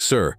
"Sir,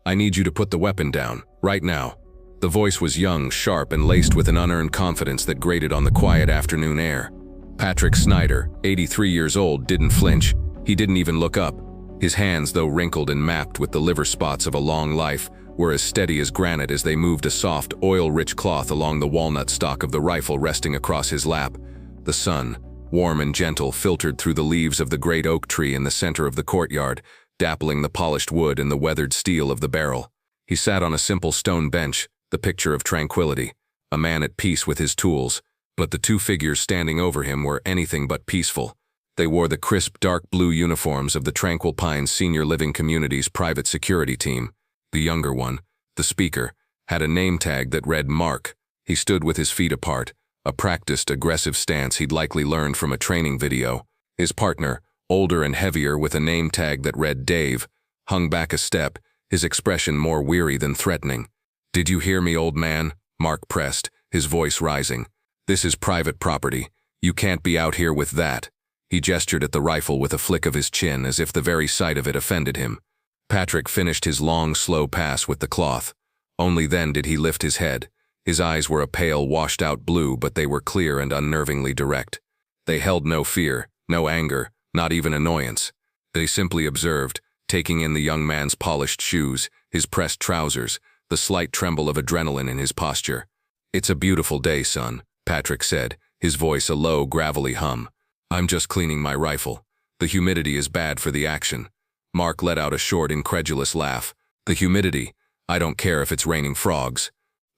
I need you to put the weapon down, right now." The voice was young, sharp, and laced with an unearned confidence that grated on the quiet afternoon air. Patrick Snyder, 83 years old, didn't flinch. He didn't even look up. His hands, though wrinkled and mapped with the liver spots of a long life, were as steady as granite as they moved a soft, oil-rich cloth along the walnut stock of the rifle resting across his lap. The sun, warm and gentle, filtered through the leaves of the great oak tree in the center of the courtyard, dappling the polished wood and the weathered steel of the barrel. He sat on a simple stone bench, the picture of tranquility, a man at peace with his tools, but the two figures standing over him were anything but peaceful. They wore the crisp, dark blue uniforms of the Tranquil Pines Senior Living Community's private security team. The younger one, the speaker, had a name tag that read Mark. He stood with his feet apart, a practiced, aggressive stance he'd likely learned from a training video. His partner, older and heavier with a name tag that read Dave, hung back a step, his expression more weary than threatening. "Did you hear me, old man?" Mark pressed, his voice rising. "This is private property. You can't be out here with that." He gestured at the rifle with a flick of his chin as if the very sight of it offended him. Patrick finished his long, slow pass with the cloth. Only then did he lift his head. His eyes were a pale, washed-out blue, but they were clear and unnervingly direct. They held no fear, no anger, not even annoyance. They simply observed, taking in the young man's polished shoes, his pressed trousers, the slight tremble of adrenaline in his posture. "It's a beautiful day, son," Patrick said, his voice a low, gravelly hum. "I'm just cleaning my rifle. The humidity is bad for the action." Mark let out a short, incredulous laugh. "The humidity? I don't care if it's raining frogs.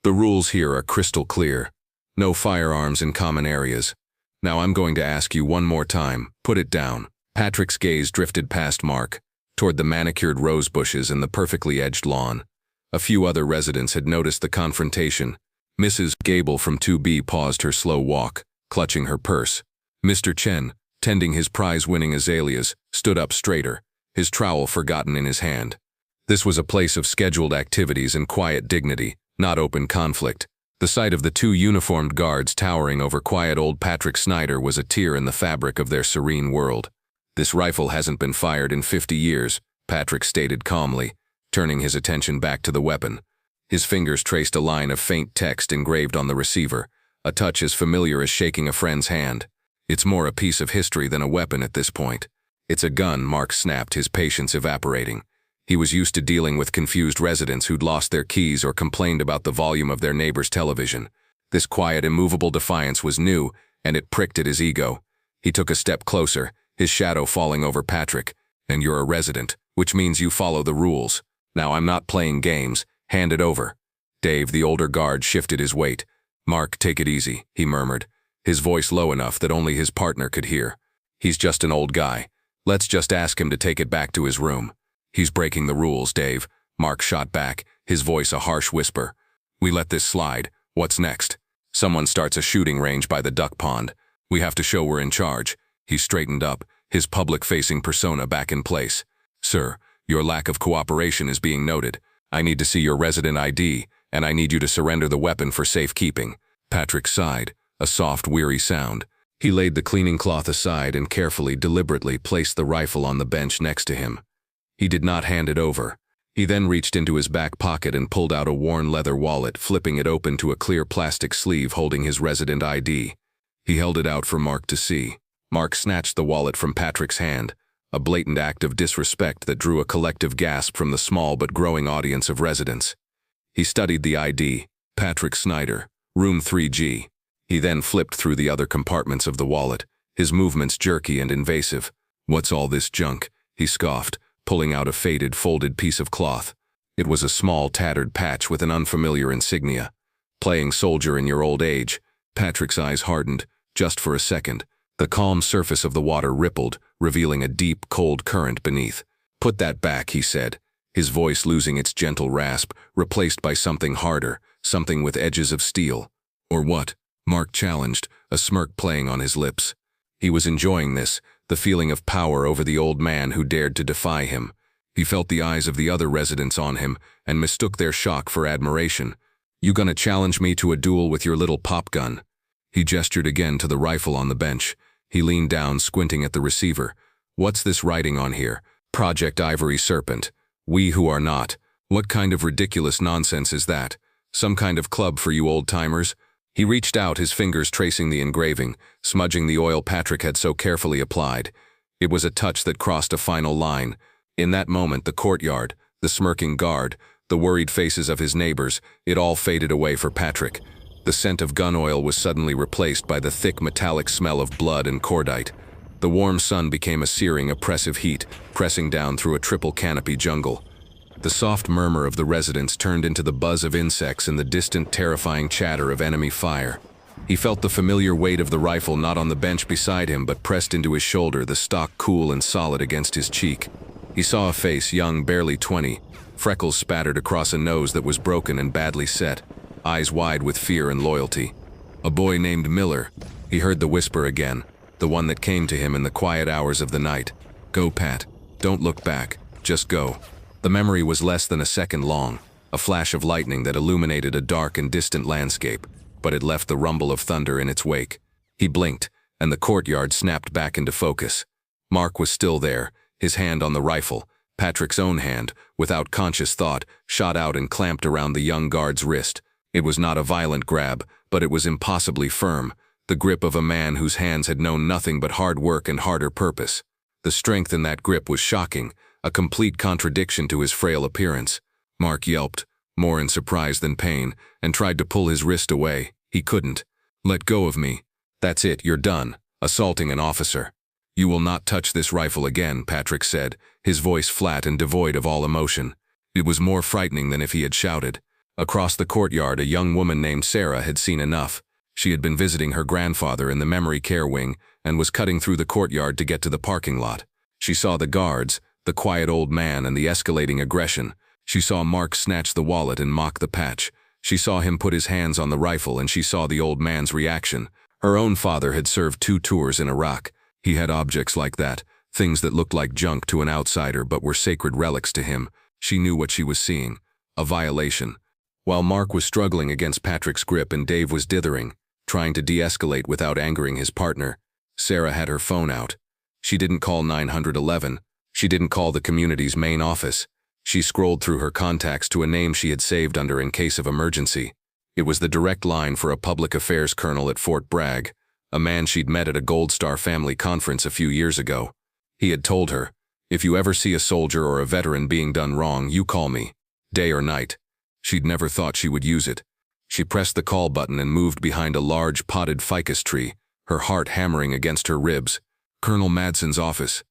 The rules here are crystal clear. No firearms in common areas. Now I'm going to ask you one more time, put it down." Patrick's gaze drifted past Mark, toward the manicured rose bushes and the perfectly edged lawn. A few other residents had noticed the confrontation. Mrs. Gable from 2B paused her slow walk, clutching her purse. Mr. Chen, tending his prize-winning azaleas, stood up straighter, his trowel forgotten in his hand. This was a place of scheduled activities and quiet dignity, not open conflict. The sight of the two uniformed guards towering over quiet old Patrick Snyder was a tear in the fabric of their serene world. "This rifle hasn't been fired in 50 years, Patrick stated calmly, turning his attention back to the weapon. His fingers traced a line of faint text engraved on the receiver, a touch as familiar as shaking a friend's hand. "It's more a piece of history than a weapon at this point." "It's a gun," Mark snapped, his patience evaporating. He was used to dealing with confused residents who'd lost their keys or complained about the volume of their neighbor's television. This quiet, immovable defiance was new, and it pricked at his ego. He took a step closer, his shadow falling over Patrick. "And you're a resident, which means you follow the rules. Now I'm not playing games. Hand it over." Dave, the older guard, shifted his weight. "Mark, take it easy," he murmured, his voice low enough that only his partner could hear. "He's just an old guy. Let's just ask him to take it back to his room." "He's breaking the rules, Dave," Mark shot back, his voice a harsh whisper. "We let this slide. What's next? Someone starts a shooting range by the duck pond. We have to show we're in charge." He straightened up, his public-facing persona back in place. "Sir, your lack of cooperation is being noted. I need to see your resident ID, and I need you to surrender the weapon for safekeeping." Patrick sighed, a soft, weary sound. He laid the cleaning cloth aside and carefully, deliberately placed the rifle on the bench next to him. He did not hand it over. He then reached into his back pocket and pulled out a worn leather wallet, flipping it open to a clear plastic sleeve holding his resident ID. He held it out for Mark to see. Mark snatched the wallet from Patrick's hand, a blatant act of disrespect that drew a collective gasp from the small but growing audience of residents. He studied the ID, Patrick Snyder, room 3G. He then flipped through the other compartments of the wallet, his movements jerky and invasive. "What's all this junk?" he scoffed, pulling out a faded, folded piece of cloth. It was a small, tattered patch with an unfamiliar insignia. "Playing soldier in your old age." Patrick's eyes hardened, just for a second. The calm surface of the water rippled, revealing a deep, cold current beneath. "Put that back," he said, his voice losing its gentle rasp, replaced by something harder, something with edges of steel. "Or what?" Mark challenged, a smirk playing on his lips. He was enjoying this, the feeling of power over the old man who dared to defy him. He felt the eyes of the other residents on him and mistook their shock for admiration. "You gonna challenge me to a duel with your little pop gun?" He gestured again to the rifle on the bench. He leaned down, squinting at the receiver. "What's this writing on here? Project Ivory Serpent. We who are not. What kind of ridiculous nonsense is that? Some kind of club for you old-timers? He reached out, his fingers tracing the engraving, smudging the oil Patrick had so carefully applied. It was a touch that crossed a final line. In that moment, the courtyard, the smirking guard, the worried faces of his neighbors, it all faded away for Patrick. The scent of gun oil was suddenly replaced by the thick metallic smell of blood and cordite. The warm sun became a searing, oppressive heat, pressing down through a triple canopy jungle. The soft murmur of the residents turned into the buzz of insects and the distant, terrifying chatter of enemy fire. He felt the familiar weight of the rifle not on the bench beside him but pressed into his shoulder, the stock cool and solid against his cheek. He saw a face, young, barely 20, freckles spattered across a nose that was broken and badly set, eyes wide with fear and loyalty. A boy named Miller. He heard the whisper again, the one that came to him in the quiet hours of the night. Go, Pat. Don't look back. Just go. The memory was less than a second long, a flash of lightning that illuminated a dark and distant landscape, but it left the rumble of thunder in its wake. He blinked, and the courtyard snapped back into focus. Mark was still there, his hand on the rifle. Patrick's own hand, without conscious thought, shot out and clamped around the young guard's wrist. It was not a violent grab, but it was impossibly firm, the grip of a man whose hands had known nothing but hard work and harder purpose. The strength in that grip was shocking, a complete contradiction to his frail appearance. Mark yelped, more in surprise than pain, and tried to pull his wrist away. He couldn't. Let go of me. That's it, you're done. Assaulting an officer. You will not touch this rifle again, Patrick said, his voice flat and devoid of all emotion. It was more frightening than if he had shouted. Across the courtyard, a young woman named Sarah had seen enough. She had been visiting her grandfather in the memory care wing and was cutting through the courtyard to get to the parking lot. She saw the guards, the quiet old man, and the escalating aggression. She saw Mark snatch the wallet and mock the patch. She saw him put his hands on the rifle, and she saw the old man's reaction. Her own father had served 2 tours in Iraq. He had objects like that, things that looked like junk to an outsider but were sacred relics to him. She knew what she was seeing. A violation. While Mark was struggling against Patrick's grip and Dave was dithering, trying to de-escalate without angering his partner, Sarah had her phone out. She didn't call 911. She didn't call the community's main office. She scrolled through her contacts to a name she had saved under in case of emergency. It was the direct line for a public affairs colonel at Fort Bragg, a man she'd met at a Gold Star family conference a few years ago. He had told her, "If you ever see a soldier or a veteran being done wrong, you call me, day or night." She'd never thought she would use it. She pressed the call button and moved behind a large potted ficus tree, her heart hammering against her ribs. "Colonel Madson's office."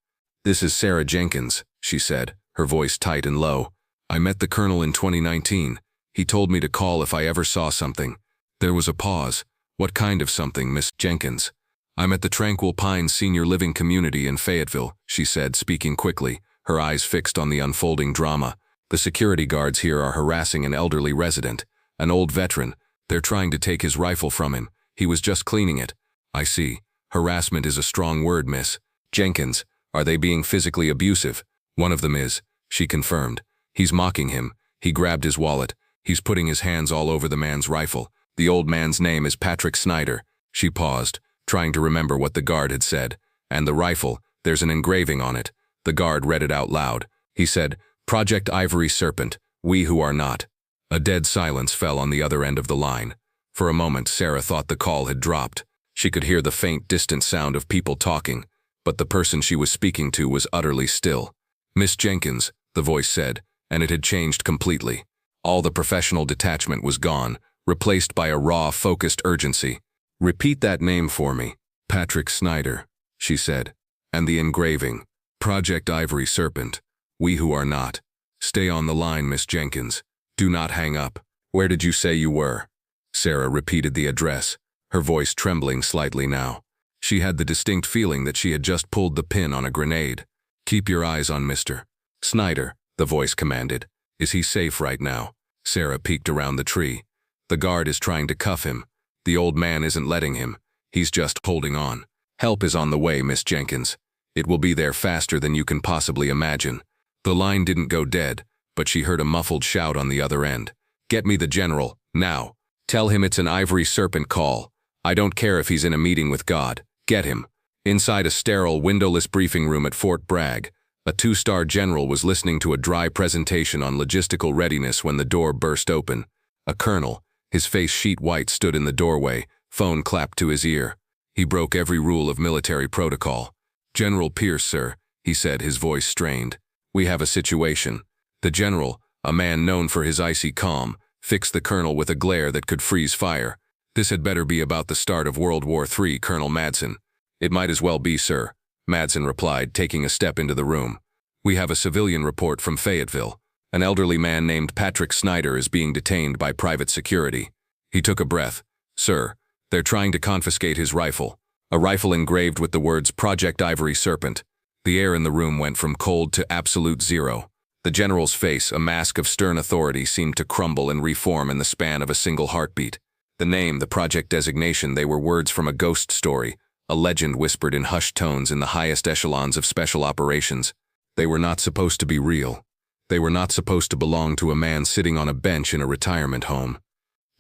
"This is Sarah Jenkins," she said, her voice tight and low. "I met the colonel in 2019. He told me to call if I ever saw something." There was a pause. "What kind of something, Miss Jenkins?" "I'm at the Tranquil Pines Senior Living Community in Fayetteville," she said, speaking quickly, her eyes fixed on the unfolding drama. "The security guards here are harassing an elderly resident, an old veteran. They're trying to take his rifle from him. He was just cleaning it." "I see. Harassment is a strong word, Miss Jenkins. Are they being physically abusive?" "One of them is," she confirmed. "He's mocking him. He grabbed his wallet. He's putting his hands all over the man's rifle. The old man's name is Patrick Snyder." She paused, trying to remember what the guard had said. "And the rifle, there's an engraving on it." The guard read it out loud. He said, "Project Ivory Serpent, we who are not." A dead silence fell on the other end of the line. For a moment, Sarah thought the call had dropped. She could hear the faint, distant sound of people talking, but the person she was speaking to was utterly still. "Miss Jenkins," the voice said, and it had changed completely. All the professional detachment was gone, replaced by a raw, focused urgency. "Repeat that name for me." "Patrick Snyder," she said. "And the engraving. Project Ivory Serpent. We who are not. Stay on the line, Miss Jenkins. Do not hang up. Where did you say you were?" Sarah repeated the address, her voice trembling slightly now. She had the distinct feeling that she had just pulled the pin on a grenade. "Keep your eyes on Mr. Snyder," the voice commanded. "Is he safe right now?" Sarah peeked around the tree. "The guard is trying to cuff him. The old man isn't letting him. He's just holding on. Help is on the way, Miss Jenkins. It will be there faster than you can possibly imagine." The line didn't go dead, but she heard a muffled shout on the other end. "Get me the general, now. Tell him it's an Ivory Serpent call. I don't care if he's in a meeting with God. Get him." Inside a sterile, windowless briefing room at Fort Bragg, A two-star general was listening to a dry presentation on logistical readiness when the door burst open. A colonel, his face sheet white, stood in the doorway, phone clapped to his ear. He broke every rule of military protocol. "General Pierce, sir," he said, his voice strained. "We have a situation." The general, a man known for his icy calm, fixed the colonel with a glare that could freeze fire. "This had better be about the start of World War III, Colonel Madsen." "It might as well be, sir," Madsen replied, taking a step into the room. "We have a civilian report from Fayetteville. An elderly man named Patrick Snyder is being detained by private security." He took a breath. "Sir, they're trying to confiscate his rifle." A rifle engraved with the words Project Ivory Serpent. The air in the room went from cold to absolute zero. The general's face, a mask of stern authority, seemed to crumble and reform in the span of a single heartbeat. The name, the project designation, they were words from a ghost story, a legend whispered in hushed tones in the highest echelons of special operations. They were not supposed to be real. They were not supposed to belong to a man sitting on a bench in a retirement home.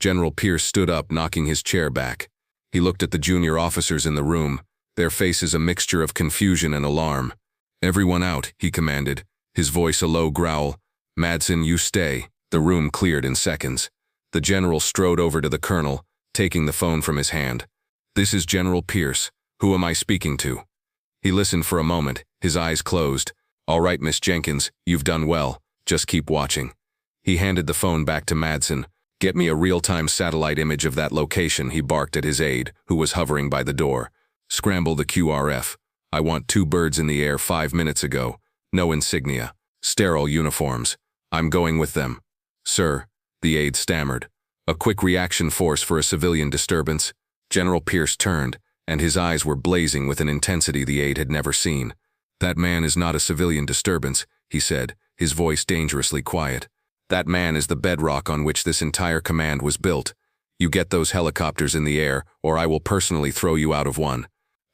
General Pierce stood up, knocking his chair back. He looked at the junior officers in the room, their faces a mixture of confusion and alarm. "Everyone out," he commanded, his voice a low growl. "Madsen, you stay." The room cleared in seconds. The general strode over to the colonel, taking the phone from his hand. "This is General Pierce. Who am I speaking to?" He listened for a moment, his eyes closed. "All right, Miss Jenkins, you've done well. Just keep watching." He handed the phone back to Madsen. "Get me a real-time satellite image of that location," he barked at his aide, who was hovering by the door. "Scramble the QRF. I want 2 birds in the air 5 minutes ago. No insignia. Sterile uniforms. I'm going with them." "Sir," the aide stammered. "A quick reaction force for a civilian disturbance." General Pierce turned, and his eyes were blazing with an intensity the aide had never seen. "That man is not a civilian disturbance," he said, his voice dangerously quiet. "That man is the bedrock on which this entire command was built. You get those helicopters in the air, or I will personally throw you out of one."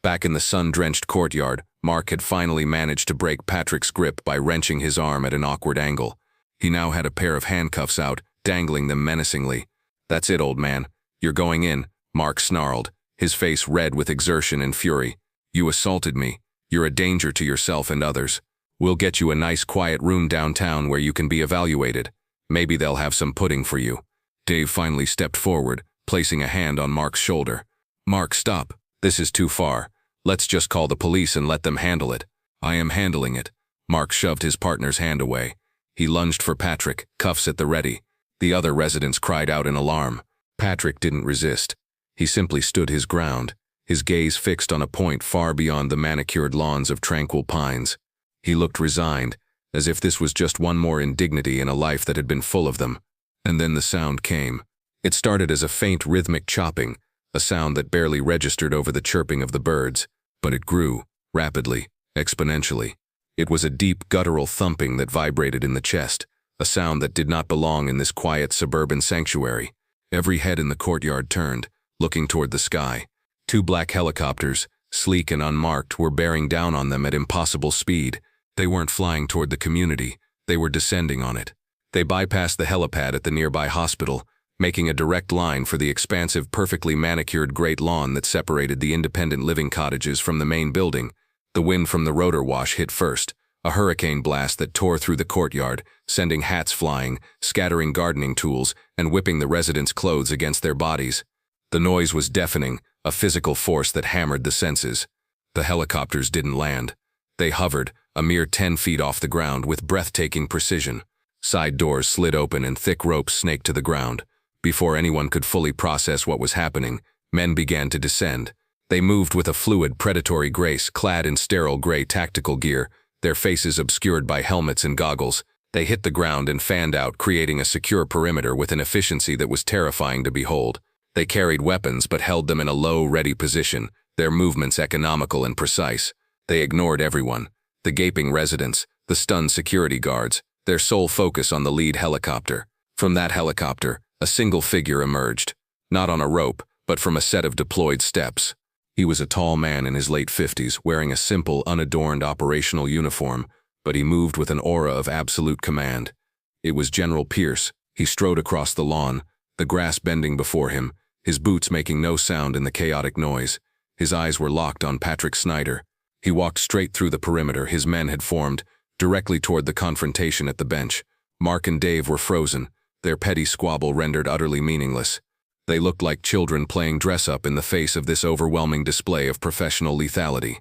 Back in the sun-drenched courtyard, Mark had finally managed to break Patrick's grip by wrenching his arm at an awkward angle. He now had a pair of handcuffs out, dangling them menacingly. "That's it, old man. You're going in," Mark snarled, his face red with exertion and fury. "You assaulted me. You're a danger to yourself and others. We'll get you a nice quiet room downtown where you can be evaluated. Maybe they'll have some pudding for you." Dave finally stepped forward, placing a hand on Mark's shoulder. "Mark, stop. This is too far. Let's just call the police and let them handle it." "I am handling it." Mark shoved his partner's hand away. He lunged for Patrick, cuffs at the ready. The other residents cried out in alarm. Patrick didn't resist. He simply stood his ground, his gaze fixed on a point far beyond the manicured lawns of tranquil pines. He looked resigned, as if this was just one more indignity in a life that had been full of them. And then the sound came. It started as a faint rhythmic chopping, a sound that barely registered over the chirping of the birds, but it grew, rapidly, exponentially. It was a deep guttural thumping that vibrated in the chest, a sound that did not belong in this quiet suburban sanctuary. Every head in the courtyard turned, looking toward the sky. 2 black helicopters, sleek and unmarked, were bearing down on them at impossible speed. They weren't flying toward the community, they were descending on it. They bypassed the helipad at the nearby hospital, making a direct line for the expansive, perfectly manicured great lawn that separated the independent living cottages from the main building. The wind from the rotor wash hit first, a hurricane blast that tore through the courtyard, sending hats flying, scattering gardening tools, and whipping the residents' clothes against their bodies. The noise was deafening, a physical force that hammered the senses. The helicopters didn't land. They hovered, a mere 10 feet off the ground, with breathtaking precision. Side doors slid open and thick ropes snaked to the ground. Before anyone could fully process what was happening, men began to descend. They moved with a fluid, predatory grace, clad in sterile gray tactical gear, their faces obscured by helmets and goggles. They hit the ground and fanned out, creating a secure perimeter with an efficiency that was terrifying to behold. They carried weapons but held them in a low, ready position, their movements economical and precise. They ignored everyone, the gaping residents, the stunned security guards, their sole focus on the lead helicopter. From that helicopter, a single figure emerged, not on a rope, but from a set of deployed steps. He was a tall man in his late 50s, wearing a simple, unadorned operational uniform, but he moved with an aura of absolute command. It was General Pierce. He strode across the lawn, the grass bending before him, his boots making no sound in the chaotic noise. His eyes were locked on Patrick Snyder. He walked straight through the perimeter his men had formed, directly toward the confrontation at the bench. Mark and Dave were frozen, their petty squabble rendered utterly meaningless. They looked like children playing dress-up in the face of this overwhelming display of professional lethality.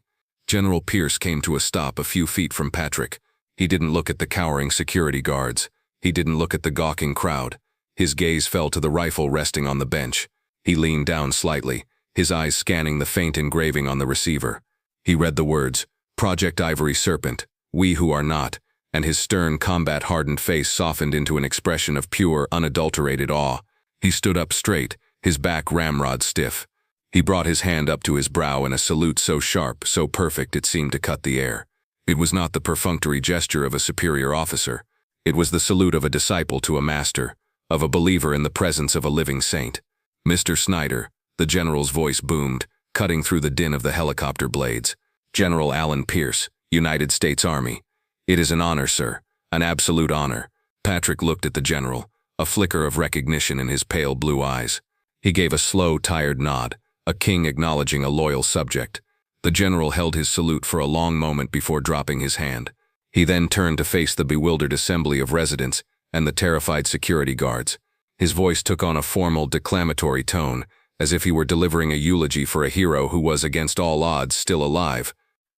General Pierce came to a stop a few feet from Patrick. He didn't look at the cowering security guards. He didn't look at the gawking crowd. His gaze fell to the rifle resting on the bench. He leaned down slightly, his eyes scanning the faint engraving on the receiver. He read the words, "Project Ivory Serpent, we who are not," and his stern, combat-hardened face softened into an expression of pure, unadulterated awe. He stood up straight, his back ramrod stiff. He brought his hand up to his brow in a salute so sharp, so perfect it seemed to cut the air. It was not the perfunctory gesture of a superior officer. It was the salute of a disciple to a master, of a believer in the presence of a living saint. "Mr. Snyder," the general's voice boomed, cutting through the din of the helicopter blades. "General Alan Pierce, United States Army. It is an honor, sir, an absolute honor." Patrick looked at the general, a flicker of recognition in his pale blue eyes. He gave a slow, tired nod, a king acknowledging a loyal subject. The general held his salute for a long moment before dropping his hand. He then turned to face the bewildered assembly of residents and the terrified security guards. His voice took on a formal, declamatory tone, as if he were delivering a eulogy for a hero who was, against all odds, still alive.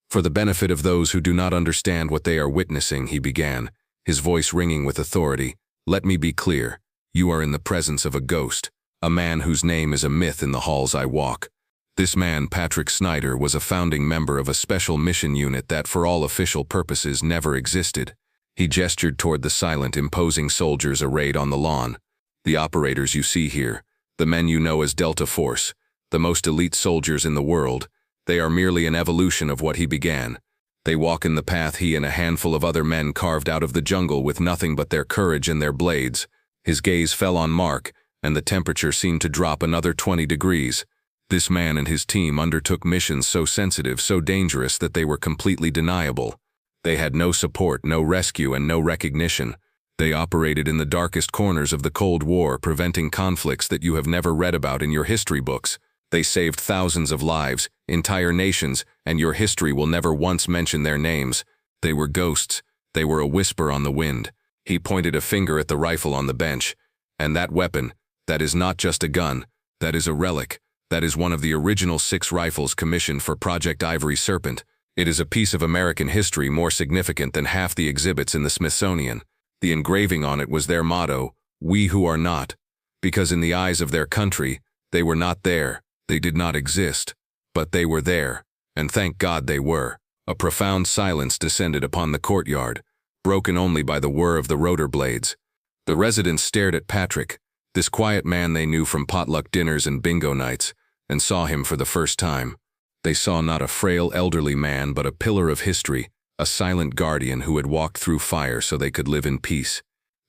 "For the benefit of those who do not understand what they are witnessing," he began, his voice ringing with authority, "let me be clear. You are in the presence of a ghost, a man whose name is a myth in the halls I walk. This man, Patrick Snyder, was a founding member of a special mission unit that, for all official purposes, never existed." He gestured toward the silent, imposing soldiers arrayed on the lawn. "The operators you see here, the men you know as Delta Force, the most elite soldiers in the world, they are merely an evolution of what he began. They walk in the path he and a handful of other men carved out of the jungle with nothing but their courage and their blades." His gaze fell on Mark, and the temperature seemed to drop another 20 degrees. This man and his team undertook missions so sensitive, so dangerous that they were completely deniable. They had no support, no rescue, and no recognition. They operated in the darkest corners of the Cold War, preventing conflicts that you have never read about in your history books. They saved thousands of lives, entire nations, and your history will never once mention their names. They were ghosts. They were a whisper on the wind. He pointed a finger at the rifle on the bench. "And that weapon, that is not just a gun, that is a relic. That is one of the original 6 rifles commissioned for Project Ivory Serpent. It is a piece of American history more significant than half the exhibits in the Smithsonian. The engraving on it was their motto, 'We who are not,' because in the eyes of their country, they were not there, they did not exist, but they were there, and thank God they were." A profound silence descended upon the courtyard, broken only by the whir of the rotor blades. The residents stared at Patrick, this quiet man they knew from potluck dinners and bingo nights, and saw him for the first time. They saw not a frail elderly man but a pillar of history, a silent guardian who had walked through fire so they could live in peace.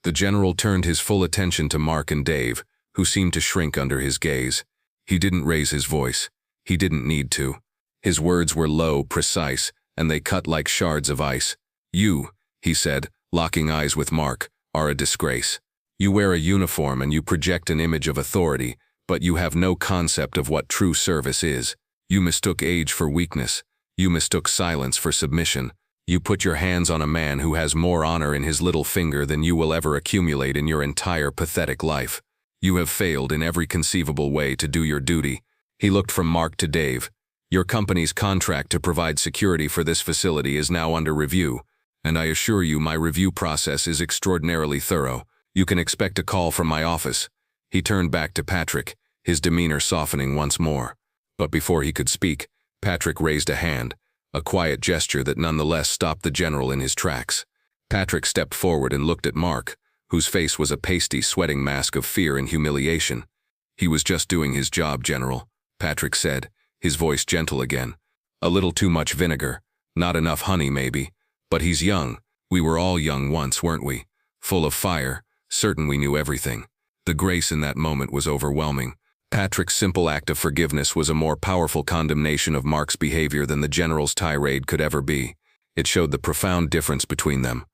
The general turned his full attention to Mark and Dave, who seemed to shrink under his gaze. He didn't raise his voice. He didn't need to. His words were low, precise, and they cut like shards of ice. "You," he said, locking eyes with Mark, "are a disgrace. You wear a uniform and you project an image of authority, but you have no concept of what true service is. You mistook age for weakness. You mistook silence for submission. You put your hands on a man who has more honor in his little finger than you will ever accumulate in your entire pathetic life. You have failed in every conceivable way to do your duty." He looked from Mark to Dave. "Your company's contract to provide security for this facility is now under review, and I assure you my review process is extraordinarily thorough. You can expect a call from my office." He turned back to Patrick, his demeanor softening once more. But before he could speak, Patrick raised a hand, a quiet gesture that nonetheless stopped the general in his tracks. Patrick stepped forward and looked at Mark, whose face was a pasty, sweating mask of fear and humiliation. "He was just doing his job, General," Patrick said, his voice gentle again. "A little too much vinegar, not enough honey maybe, but he's young. We were all young once, weren't we? Full of fire, certain we knew everything." The grace in that moment was overwhelming. Patrick's simple act of forgiveness was a more powerful condemnation of Mark's behavior than the general's tirade could ever be. It showed the profound difference between them.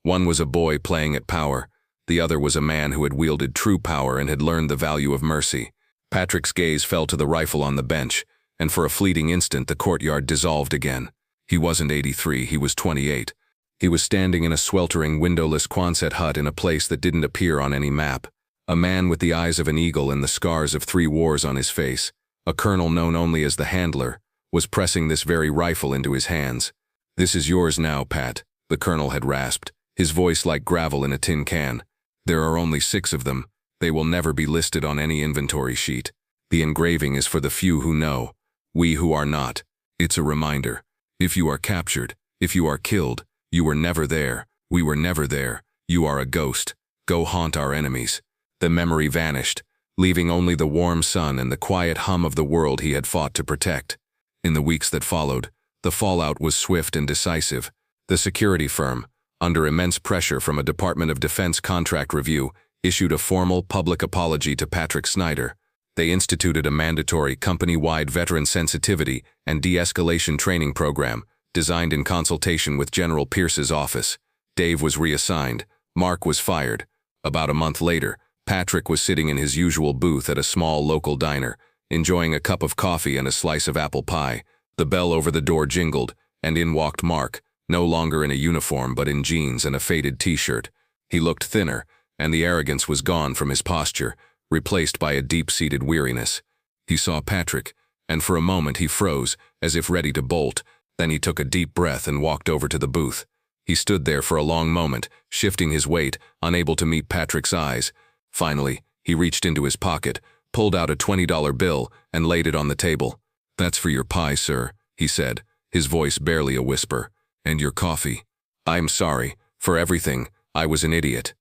One was a boy playing at power. The other was a man who had wielded true power and had learned the value of mercy. Patrick's gaze fell to the rifle on the bench, and for a fleeting instant the courtyard dissolved again. He wasn't 83, he was 28. He was standing in a sweltering, windowless Quonset hut in a place that didn't appear on any map. A man with the eyes of an eagle and the scars of 3 wars on his face, a colonel known only as the Handler, was pressing this very rifle into his hands. "This is yours now, Pat," the colonel had rasped, his voice like gravel in a tin can. "There are only 6 of them. They will never be listed on any inventory sheet. The engraving is for the few who know. We who are not. It's a reminder. If you are captured, if you are killed, you were never there. We were never there. You are a ghost. Go haunt our enemies." The memory vanished, leaving only the warm sun and the quiet hum of the world he had fought to protect. In the weeks that followed, the fallout was swift and decisive. The security firm, under immense pressure from a Department of Defense contract review, issued a formal public apology to Patrick Snyder. They instituted a mandatory company-wide veteran sensitivity and de-escalation training program, designed in consultation with General Pierce's office. Dave was reassigned. Mark was fired. About a month later, Patrick was sitting in his usual booth at a small local diner, enjoying a cup of coffee and a slice of apple pie. The bell over the door jingled, and in walked Mark, no longer in a uniform but in jeans and a faded t-shirt. He looked thinner, and the arrogance was gone from his posture, replaced by a deep-seated weariness. He saw Patrick, and for a moment he froze, as if ready to bolt. Then he took a deep breath and walked over to the booth. He stood there for a long moment, shifting his weight, unable to meet Patrick's eyes. Finally, he reached into his pocket, pulled out a $20 bill, and laid it on the table. "That's for your pie, sir," he said, his voice barely a whisper. "And your coffee." "I'm sorry. For everything. I was an idiot."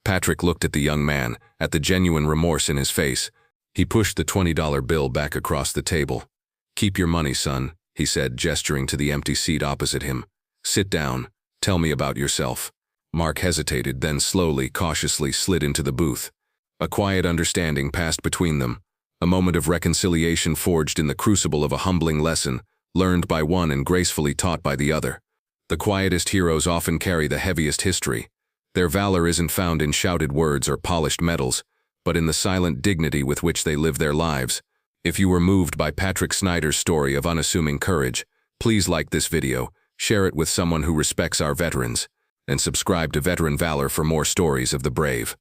Patrick looked at the young man, at the genuine remorse in his face. He pushed the $20 bill back across the table. "Keep your money, son," he said, gesturing to the empty seat opposite him. "Sit down. Tell me about yourself." Mark hesitated, then slowly, cautiously slid into the booth. A quiet understanding passed between them, a moment of reconciliation forged in the crucible of a humbling lesson, learned by one and gracefully taught by the other. The quietest heroes often carry the heaviest history. Their valor isn't found in shouted words or polished medals, but in the silent dignity with which they live their lives. If you were moved by Patrick Snyder's story of unassuming courage, please like this video, share it with someone who respects our veterans, and subscribe to Veteran Valor for more stories of the brave.